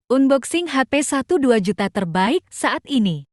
Unboxing HP 1-2 juta terbaik saat ini.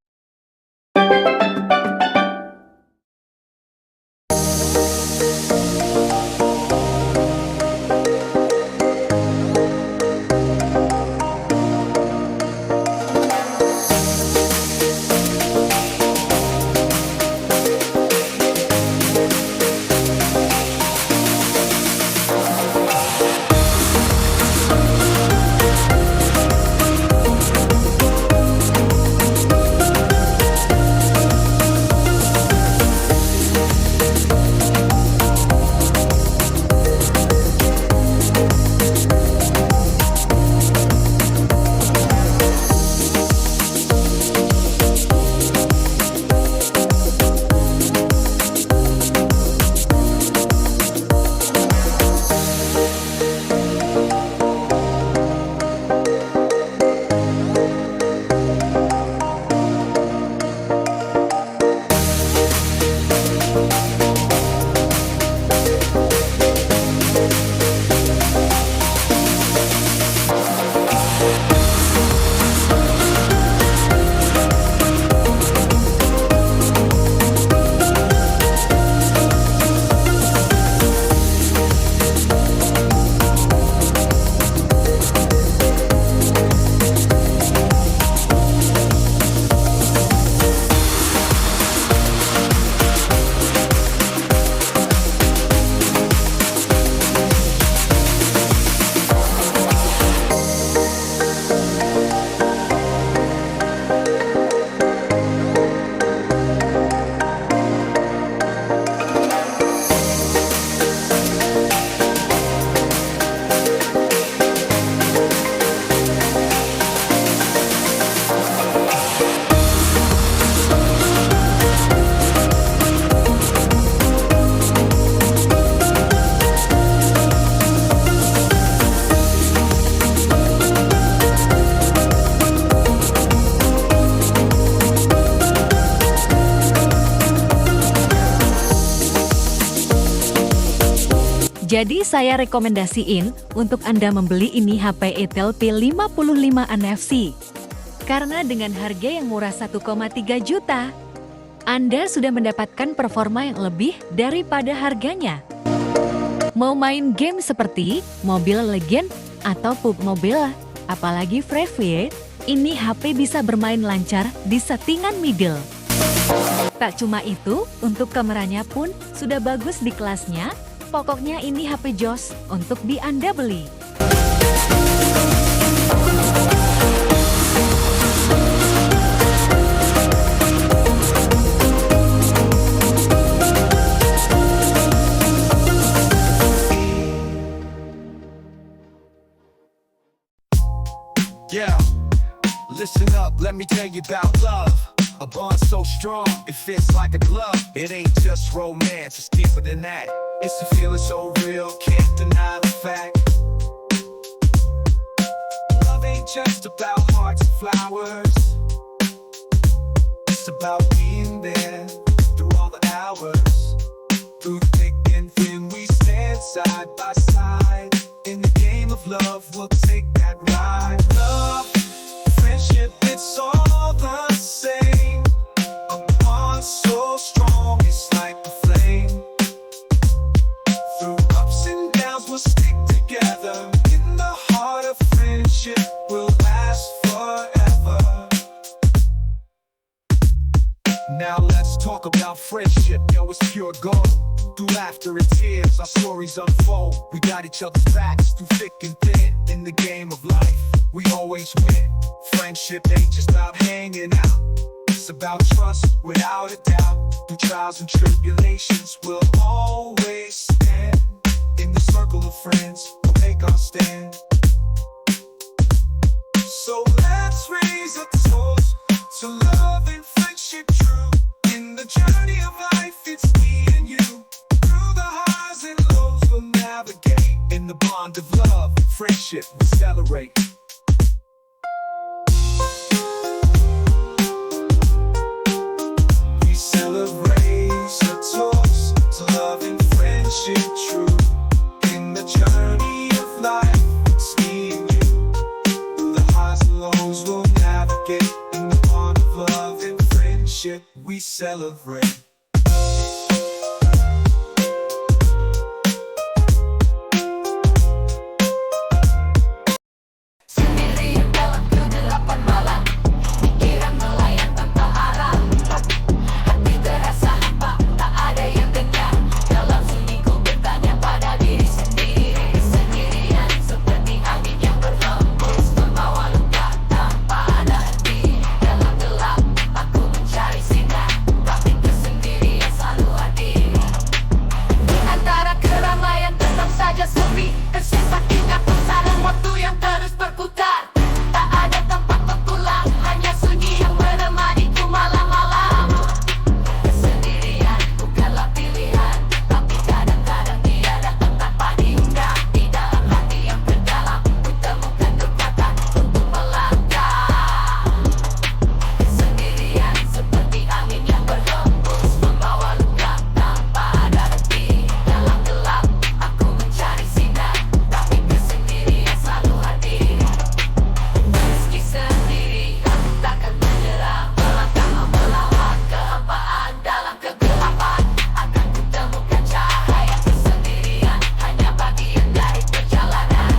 Jadi saya rekomendasiin untuk Anda membeli ini HP Itel P55 NFC. Karena dengan harga yang murah 1,3 juta, Anda sudah mendapatkan performa yang lebih daripada harganya. Mau main game seperti Mobile Legends atau PUBG Mobile, apalagi Free Fire, ini HP bisa bermain lancar di settingan middle. Tak cuma itu, untuk kameranya pun sudah bagus di kelasnya. Pokoknya ini HP jos untuk di Anda beli. Yeah, listen up, let me tell you about love. A bond so strong, it fits like a glove. It ain't just romance, it's deeper than that. It's a feeling so real, can't deny the fact. Love ain't just about hearts and flowers. It's about being there through all the hours. Through thick and thin, we stand side by side. In the game of love, we'll take that ride. Love, friendship, it's all the same. A bond so strong, it's like a flame. Through ups and downs, we'll stick together. In the heart of friendship, we'll last forever. Now let's talk about friendship, yo, it's pure gold. Through laughter and tears, our stories unfold. We got each other's backs through thick and thin. In the game of life, we always win. Friendship ain't just about hanging out. It's about trust without a doubt. Through trials and tribulations, we'll always stand. In the circle of friends, we'll make our stand. So let's raise a toast to love and friendship true. In the journey of life, it's me and you. Through the highs and lows, we'll navigate. In the bond of love and friendship, we celebrate. We celebrate a toast to love and friendship true. In the journey of life, it's me and you. Through the highs and friendship we celebrate. Sendirian dalam kegelapan malam, pikiran melayang tanpa arah. Hati terasa hampa, tak ada yang dengar. Dalam sunyi ku bertanya pada diri sendiri. Sendirian seperti angin yang berhembus, membawa luka tanpa ada arti. Dalam gelap aku mencari sinar, tapi kesendirian selalu hadir. Di antara keramaian tetap saja sepi, tersesat ingat pusaran waktu yang terus berputar. Tak ada tempat berpulang, hanya sunyi yang menemaniku malam-malam. Kesendirian bukanlah pilihan, tapi kadang-kadang tiada tempat diunggah. Di dalam hati yang terdalam, ku temukan kekuatan untuk melangkah. Kesendirian seperti angin yang berhembus, membawa luka tanpa ada arti. Dalam gelap aku mencari sinar, tapi kesendirian selalu hadir. Meski sendiri, aku takkan menyerah. Melangkah melawan kehampaan. Dalam kegelapan akan kutemukan cahaya. Kesendirian hanya bagian dari perjalanan.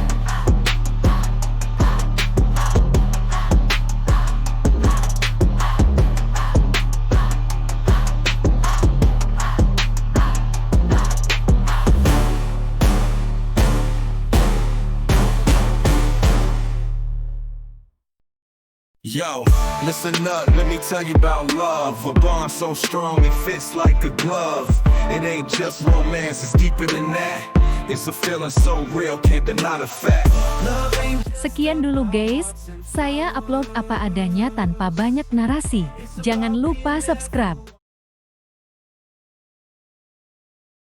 Yo, listen up, let me tell you about love. A bond so strong it fits like a glove. It ain't just romance, it's deeper than that. It's a feeling so real, can't deny the fact. Love ain't Sekian dulu guys, saya upload apa adanya tanpa banyak narasi. Jangan lupa subscribe.